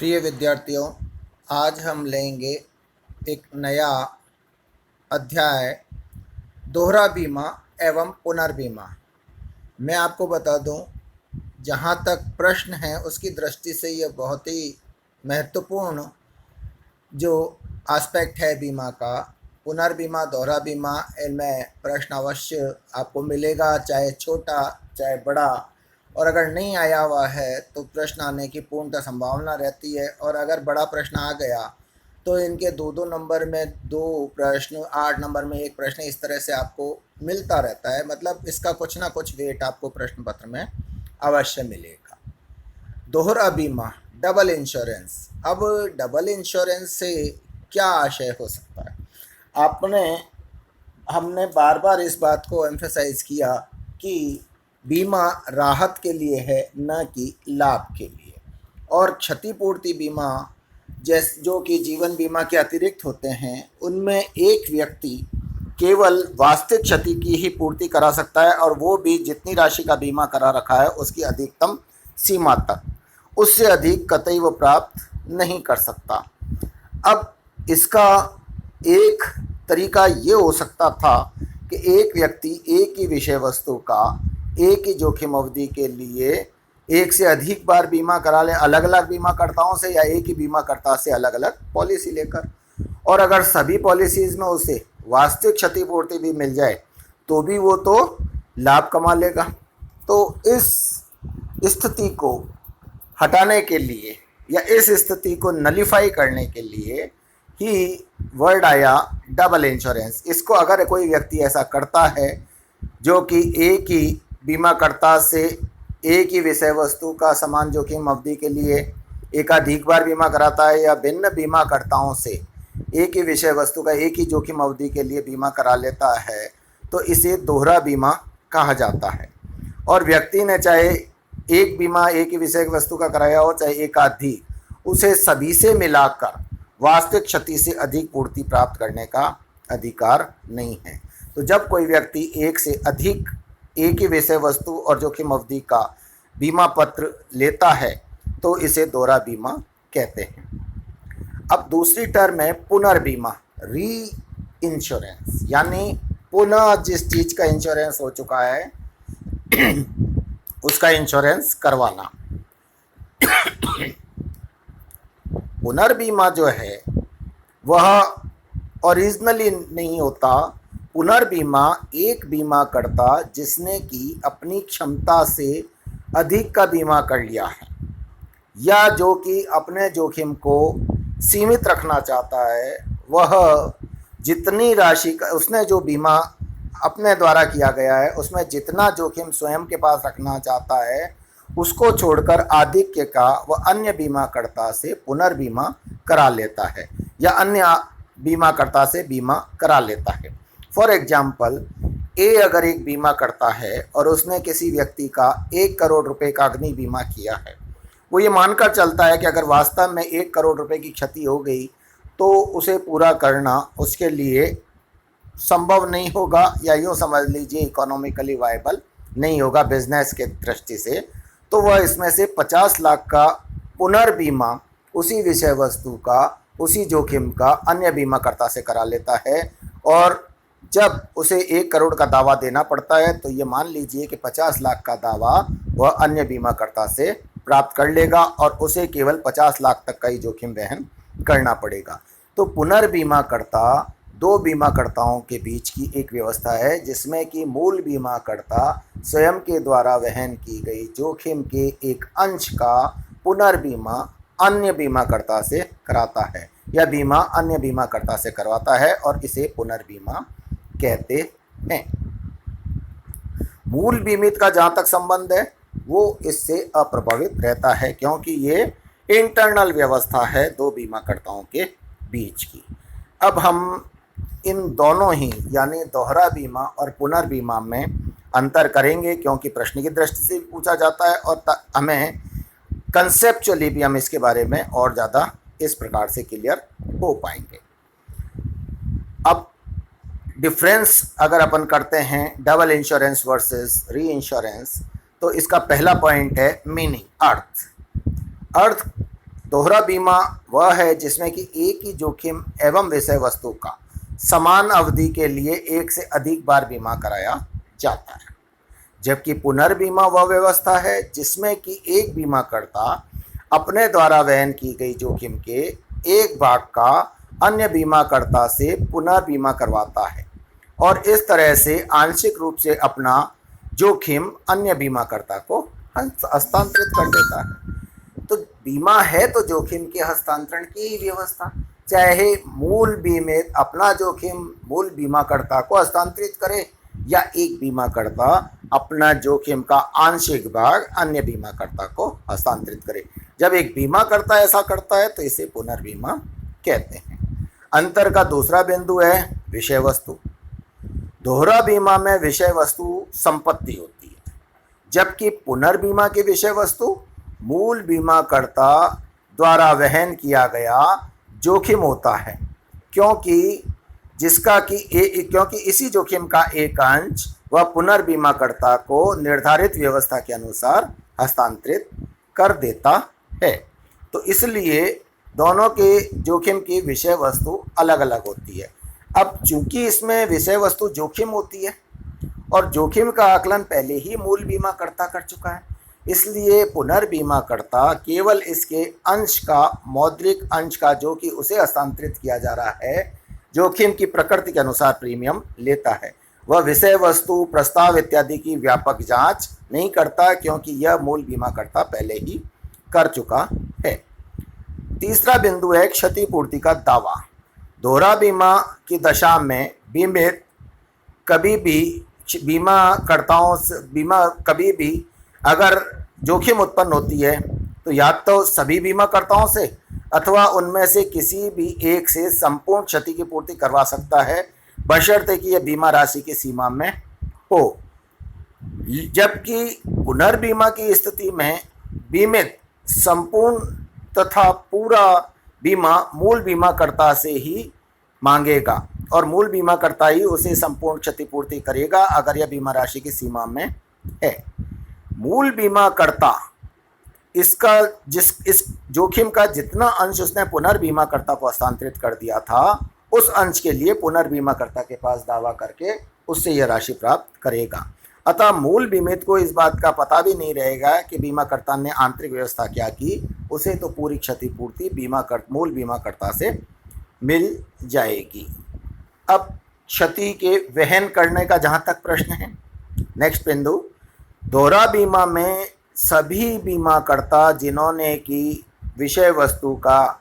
प्रिय विद्यार्थियों, आज हम लेंगे एक नया अध्याय दोहरा बीमा एवं पुनर्बीमा। मैं आपको बता दूं, जहां तक प्रश्न है उसकी दृष्टि से यह बहुत ही महत्वपूर्ण जो एस्पेक्ट है बीमा का। पुनर्बीमा, दोहरा बीमा, इनमें प्रश्न अवश्य आपको मिलेगा, चाहे छोटा चाहे बड़ा। और अगर नहीं आया हुआ है तो प्रश्न आने की पूर्णतः संभावना रहती है, और अगर बड़ा प्रश्न आ गया तो इनके दो दो नंबर में दो प्रश्न, 8 नंबर में एक प्रश्न, इस तरह से आपको मिलता रहता है। मतलब इसका कुछ ना कुछ वेट आपको प्रश्न पत्र में अवश्य मिलेगा। दोहरा बीमा, डबल इंश्योरेंस। अब डबल इंश्योरेंस से क्या आशय हो सकता है? हमने बार बार इस बात को एम्फेसाइज किया कि बीमा राहत के लिए है, न कि लाभ के लिए। और क्षतिपूर्ति बीमा जो कि जीवन बीमा के अतिरिक्त होते हैं, उनमें एक व्यक्ति केवल वास्तविक क्षति की ही पूर्ति करा सकता है, और वो भी जितनी राशि का बीमा करा रखा है उसकी अधिकतम सीमा तक। उससे अधिक कतई वो प्राप्त नहीं कर सकता। अब इसका एक तरीका ये हो सकता था कि एक व्यक्ति एक ही विषय वस्तु का एक ही जोखिम अवधि के लिए एक से अधिक बार बीमा करा ले, अलग अलग बीमा कर्ताओं से या एक ही बीमा कर्ता से अलग अलग पॉलिसी लेकर। और अगर सभी पॉलिसीज़ में उसे वास्तविक क्षतिपूर्ति भी मिल जाए तो भी वो तो लाभ कमा लेगा। तो इस स्थिति को हटाने के लिए या इस स्थिति को नलीफाई करने के लिए ही वर्ड आया डबल इंश्योरेंस। इसको अगर कोई व्यक्ति ऐसा करता है जो कि एक ही बीमा कर्ता से एक ही विषय वस्तु का समान जोखिम अवधि के लिए एकाधिक बार बीमा कराता है, या भिन्न बीमा कर्ताओं से एक ही विषय वस्तु का एक ही जोखिम अवधि के लिए बीमा करा लेता है, तो इसे दोहरा बीमा कहा जाता है। और व्यक्ति ने चाहे एक बीमा एक ही विषय वस्तु का कराया हो, चाहे एकाधिक, उसे सभी से मिलाकर वास्तविक क्षति से अधिक पूर्ति प्राप्त करने का अधिकार नहीं है। तो जब कोई व्यक्ति एक से अधिक एक ही विषय वस्तु और जोखिम अवधि का बीमा पत्र लेता है तो इसे दोहरा बीमा कहते हैं। अब दूसरी टर्म है पुनर्बीमा, री इंश्योरेंस, यानी पुनः जिस चीज़ का इंश्योरेंस हो चुका है उसका इंश्योरेंस करवाना। पुनर्बीमा जो है वह ओरिजिनली नहीं होता। पुनर्बीमा एक बीमा करता जिसने कि अपनी क्षमता से अधिक का बीमा कर लिया है, या जो कि अपने जोखिम को सीमित रखना चाहता है, वह जितनी राशि का उसने जो बीमा अपने द्वारा किया गया है उसमें जितना जोखिम स्वयं के पास रखना चाहता है उसको छोड़कर आधिक्य का वह अन्य बीमा कर्ता से पुनर्बीमा करा लेता है, या अन्य बीमा कर्ता से बीमा करा लेता है। फॉर एग्जाम्पल, ए अगर एक बीमा करता है और उसने किसी व्यक्ति का 1 करोड़ रुपए का अग्नि बीमा किया है, वो ये मानकर चलता है कि अगर वास्तव में 1 करोड़ रुपए की क्षति हो गई तो उसे पूरा करना उसके लिए संभव नहीं होगा, या यूँ समझ लीजिए इकोनॉमिकली वायबल नहीं होगा बिजनेस के दृष्टि से। तो वह इसमें से 50 लाख का पुनर्बीमा उसी विषय वस्तु का, उसी जोखिम का अन्य बीमा कर्ता से करा लेता है। और जब उसे 1 करोड़ का दावा देना पड़ता है तो ये मान लीजिए कि 50 लाख का दावा वह अन्य बीमा कर्ता से प्राप्त कर लेगा, और उसे केवल 50 लाख तक का ही जोखिम वहन करना पड़ेगा। तो पुनर्बीमा कर्ता दो बीमा कर्ताओं के बीच की एक व्यवस्था है जिसमें कि मूल बीमा कर्ता स्वयं के द्वारा वहन की गई जोखिम के एक अंश का पुनर्बीमा अन्य बीमा कर्ता से कराता है, या बीमा अन्य बीमा कर्ता से करवाता है, और इसे पुनर्बीमा कहते हैं। मूल बीमित का जहाँ तक संबंध है वो इससे अप्रभावित रहता है, क्योंकि ये इंटरनल व्यवस्था है दो बीमा कर्ताओं के बीच की। अब हम इन दोनों ही यानी दोहरा बीमा और पुनर्बीमा में अंतर करेंगे, क्योंकि प्रश्न की दृष्टि से पूछा जाता है, और हमें कंसेप्चुअली भी हम इसके बारे में और ज़्यादा इस प्रकार से क्लियर हो पाएंगे। अब डिफरेंस अगर अपन करते हैं डबल इंश्योरेंस वर्सेस री इंश्योरेंस, तो इसका पहला पॉइंट है मीनिंग, अर्थ। अर्थ दोहरा बीमा वह है जिसमें कि एक ही जोखिम एवं विषय वस्तु का समान अवधि के लिए एक से अधिक बार बीमा कराया जाता है। जबकि पुनर्बीमा वह व्यवस्था है जिसमें कि एक बीमाकर्ता अपने द्वारा वहन की गई जोखिम के एक भाग का अन्य बीमाकर्ता से पुनर्बीमा करवाता है और इस तरह से आंशिक रूप से अपना जोखिम अन्य बीमाकर्ता को हस्तांतरित कर देता है। तो बीमा है तो जोखिम के हस्तांतरण की ही व्यवस्था, चाहे मूल बीमित अपना जोखिम मूल बीमाकर्ता को हस्तांतरित करे या एक बीमाकर्ता अपना जोखिम का आंशिक भाग अन्य बीमाकर्ता को हस्तांतरित करे। जब एक बीमाकर्ता ऐसा करता है तो इसे पुनर्बीमा कहते हैं। अंतर का दूसरा बिंदु है विषय वस्तु। दोहरा बीमा में विषय वस्तु संपत्ति होती है, जबकि पुनर्बीमा की विषय वस्तु मूल बीमाकर्ता द्वारा वहन किया गया जोखिम होता है, क्योंकि इसी जोखिम का एक अंश वह पुनर्बीमाकर्ता को निर्धारित व्यवस्था के अनुसार हस्तांतरित कर देता है। तो इसलिए दोनों के जोखिम की विषय वस्तु अलग अलग होती है। अब चूंकि इसमें विषय वस्तु जोखिम होती है और जोखिम का आकलन पहले ही मूल बीमाकर्ता कर चुका है, इसलिए पुनर्बीमाकर्ता केवल इसके अंश का, मौद्रिक अंश का, जो कि उसे हस्तांतरित किया जा रहा है, जोखिम की प्रकृति के अनुसार प्रीमियम लेता है। वह विषय वस्तु, प्रस्ताव इत्यादि की व्यापक जांच नहीं करता, क्योंकि यह मूल बीमाकर्ता पहले ही कर चुका है। तीसरा बिंदु है क्षतिपूर्ति का दावा। दोहरा बीमा की दशा में बीमित कभी भी अगर जोखिम उत्पन्न होती है तो या तो सभी बीमाकर्ताओं से अथवा उनमें से किसी भी एक से संपूर्ण क्षति की पूर्ति करवा सकता है, बशर्ते कि यह बीमा राशि की सीमा में हो। जबकि पुनर्बीमा की स्थिति में बीमित संपूर्ण तथा पूरा बीमा मूल बीमाकर्ता से ही मांगेगा और मूल बीमाकर्ता ही उसे संपूर्ण क्षतिपूर्ति करेगा अगर यह बीमा राशि की सीमा में है। मूल बीमाकर्ता इस जोखिम का जितना अंश उसने पुनर्बीमाकर्ता को हस्तांतरित कर दिया था, उस अंश के लिए पुनर्बीमाकर्ता के पास दावा करके उससे यह राशि प्राप्त करेगा। अतः मूल बीमित को इस बात का पता भी नहीं रहेगा कि बीमाकर्ता ने आंतरिक व्यवस्था क्या की, उसे तो पूरी क्षतिपूर्ति मूल बीमाकर्ता से मिल जाएगी। अब क्षति के वहन करने का जहाँ तक प्रश्न है, नेक्स्ट बिंदु, दोहरा बीमा में सभी बीमाकर्ता जिन्होंने की विषय वस्तु का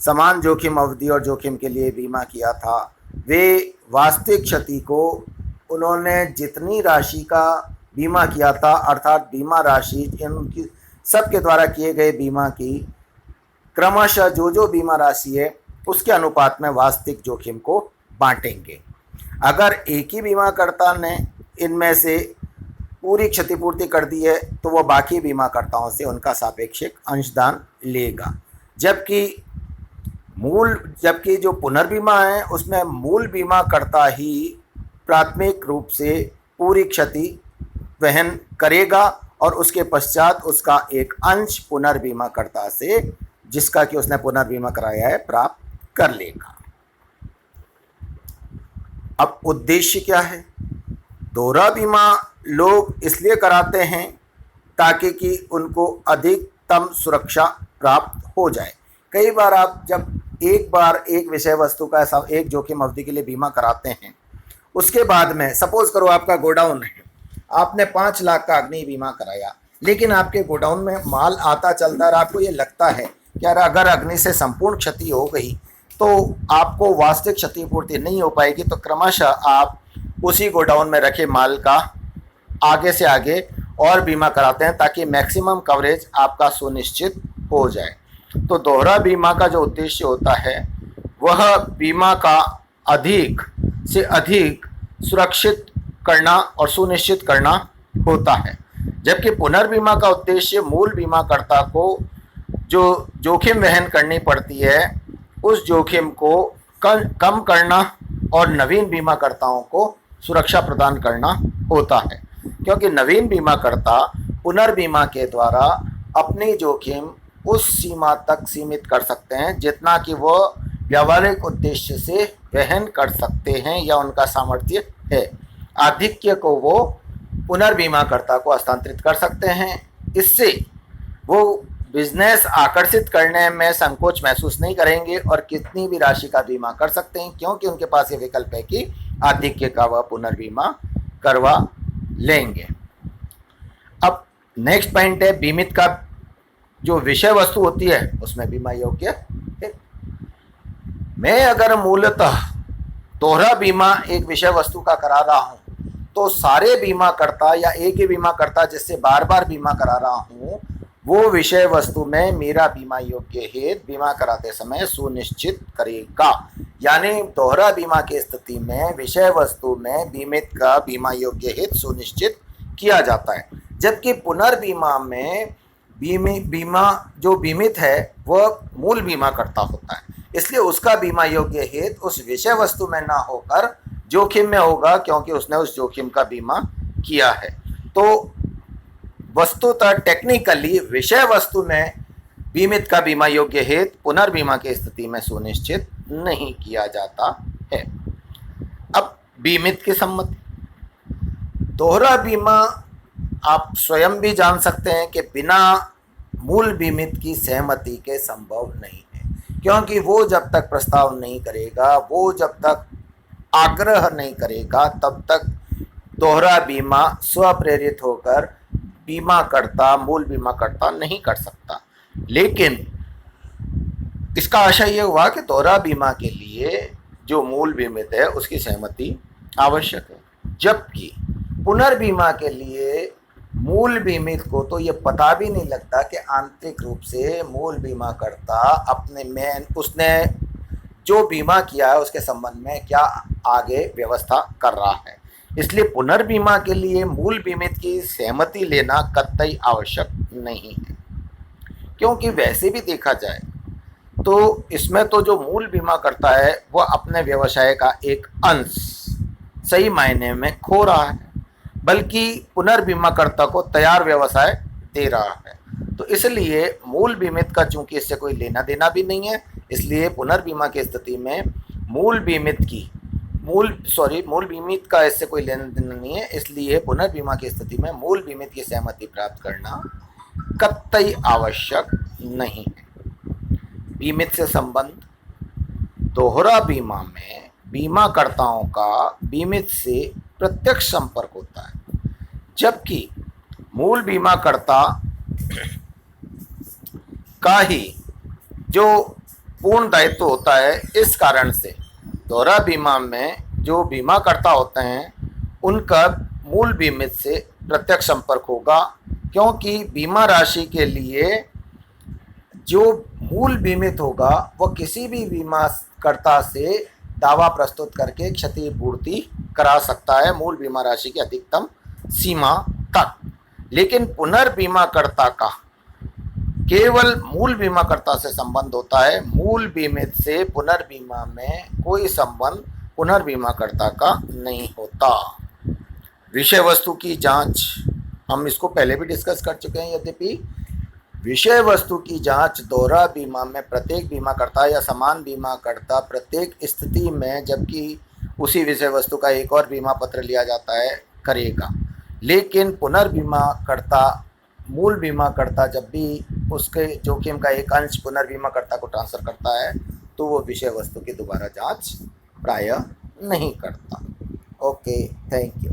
समान जोखिम अवधि और जोखिम के लिए बीमा किया था, वे वास्तविक क्षति को उन्होंने जितनी राशि का बीमा किया था, अर्थात बीमा राशि इनकी सबके द्वारा किए गए बीमा की क्रमशः जो बीमा राशि है उसके अनुपात में वास्तविक जोखिम को बांटेंगे। अगर एक ही बीमाकर्ता ने इनमें से पूरी क्षतिपूर्ति कर दी है तो वह बाकी बीमाकर्ताओं से उनका सापेक्षिक अंशदान लेगा। जबकि जो पुनर्बीमा है उसमें मूल बीमाकर्ता ही प्राथमिक रूप से पूरी क्षति वहन करेगा और उसके पश्चात उसका एक अंश पुनर्बीमाकर्ता से, जिसका कि उसने पुनर्बीमा कराया है, प्राप्त कर लेगा। अब उद्देश्य क्या है? दोहरा बीमा लोग इसलिए कराते हैं ताकि कि उनको अधिकतम सुरक्षा प्राप्त हो जाए। कई बार आप जब एक विषय वस्तु का ऐसा एक जोखिम अवधि के लिए बीमा कराते हैं, उसके बाद में सपोज करो आपका गोडाउन है, आपने 5 लाख का अग्नि बीमा कराया, लेकिन आपके गोडाउन में माल आता चलता और आपको ये लगता है कि यार अगर अग्नि से संपूर्ण क्षति हो गई तो आपको वास्तविक क्षतिपूर्ति नहीं हो पाएगी, तो क्रमशः आप उसी गोडाउन में रखे माल का आगे से आगे और बीमा कराते हैं ताकि मैक्सिमम कवरेज आपका सुनिश्चित हो जाए। तो दोहरा बीमा का जो उद्देश्य होता है वह बीमा का अधिक से अधिक सुरक्षित करना और सुनिश्चित करना होता है, जबकि पुनर्बीमा का उद्देश्य मूल बीमाकर्ता को जो जोखिम वहन करनी पड़ती है उस जोखिम को कम करना और नवीन बीमाकर्ताओं को सुरक्षा प्रदान करना होता है, क्योंकि नवीन बीमाकर्ता पुनर्बीमा के द्वारा अपनी जोखिम उस सीमा तक सीमित कर सकते हैं जितना कि वो व्यावहारिक उद्देश्य से वहन कर सकते हैं या उनका सामर्थ्य है। आधिक्य को वो पुनर्बीमाकर्ता को हस्तांतरित कर सकते हैं। इससे वो बिजनेस आकर्षित करने में संकोच महसूस नहीं करेंगे और कितनी भी राशि का बीमा कर सकते हैं, क्योंकि उनके पास ये विकल्प है कि आधिक्य का वह पुनर्बीमा करवा लेंगे। अब नेक्स्ट पॉइंट है, बीमित का जो विषय वस्तु होती है उसमें बीमा योग्य है। मैं अगर मूलतः दोहरा बीमा एक विषय वस्तु का करा रहा हूं तो सारे बीमा करता या एक ही बीमा करता जिससे बार बार बीमा करा रहा हूं वो विषय वस्तु में मेरा बीमा योग्य हेतु बीमा कराते समय सुनिश्चित करेगा। यानी दोहरा बीमा की स्थिति में विषय वस्तु में बीमित का बीमा योग्य हेतु सुनिश्चित किया जाता है, जबकि पुनर्बीमा में बीमा जो बीमित है वह मूल बीमा करता होता है, इसलिए उसका बीमा योग्य हेतु उस विषय वस्तु में ना होकर जोखिम में होगा, क्योंकि उसने उस जोखिम का बीमा किया है। तो वस्तुतः टेक्निकली विषय वस्तु में बीमित का बीमा योग्य हेतु पुनर्बीमा की स्थिति में सुनिश्चित नहीं किया जाता है। अब बीमित की सम्मति, दोहरा बीमा आप स्वयं भी जान सकते हैं कि बिना मूल बीमित की सहमति के संभव नहीं है, क्योंकि वो जब तक प्रस्ताव नहीं करेगा, वो जब तक आग्रह नहीं करेगा, तब तक दोहरा बीमा स्वप्रेरित होकर बीमा करता मूल बीमा करता नहीं कर सकता। लेकिन इसका आशय ये हुआ कि दोहरा बीमा के लिए जो मूल बीमित है उसकी सहमति आवश्यक है, जबकि पुनर्बीमा के लिए मूल बीमित को तो ये पता भी नहीं लगता कि आंतरिक रूप से मूल बीमा करता अपने में उसने जो बीमा किया है उसके संबंध में क्या आगे व्यवस्था कर रहा है। इसलिए पुनर्बीमा के लिए मूल बीमित की सहमति लेना कतई आवश्यक नहीं है, क्योंकि वैसे भी देखा जाए तो इसमें तो जो मूल बीमा करता है वह अपने व्यवसाय का एक अंश सही मायने में खो रहा है, बल्कि पुनर्बीमाकर्ता को तैयार व्यवसाय दे रहा है। तो इसलिए मूल बीमित का चूंकि इससे कोई लेना देना भी नहीं है, इसलिए पुनर्बीमा की स्थिति में मूल बीमित का इससे कोई लेना देना नहीं है, इसलिए पुनर्बीमा की स्थिति में मूल बीमित की सहमति प्राप्त करना कतई आवश्यक नहीं है। बीमित से संबंध, दोहरा बीमा में बीमाकर्ताओं का बीमित से प्रत्यक्ष संपर्क होता है, जबकि मूल बीमाकर्ता का ही जो पूर्ण दायित्व होता है। इस कारण से दोहरा बीमा में जो बीमाकर्ता होते हैं उनका मूल बीमित से प्रत्यक्ष संपर्क होगा, क्योंकि बीमा राशि के लिए जो मूल बीमित होगा वह किसी भी बीमाकर्ता से दावा प्रस्तुत करके क्षतिपूर्ति करा सकता है मूल बीमा राशि की अधिकतम सीमा तक। लेकिन पुनर्बीमाकर्ता का केवल मूल बीमाकर्ता से संबंध होता है, मूल बीमित से पुनर्बीमा में कोई संबंध पुनर्बीमाकर्ता का नहीं होता। विषय वस्तु की जांच, हम इसको पहले भी डिस्कस कर चुके हैं, यद्यपि विषय वस्तु की जांच दोहरा बीमा में प्रत्येक बीमाकर्ता या समान बीमाकर्ता प्रत्येक स्थिति में, जबकि उसी विषय वस्तु का एक और बीमा पत्र लिया जाता है, करेगा। लेकिन पुनर्बीमाकर्ता मूल बीमाकर्ता जब भी उसके जोखिम का एक अंश पुनर्बीमाकर्ता को ट्रांसफर करता है तो वो विषय वस्तु की दोबारा जांच प्रायः नहीं करता। Okay, thank you.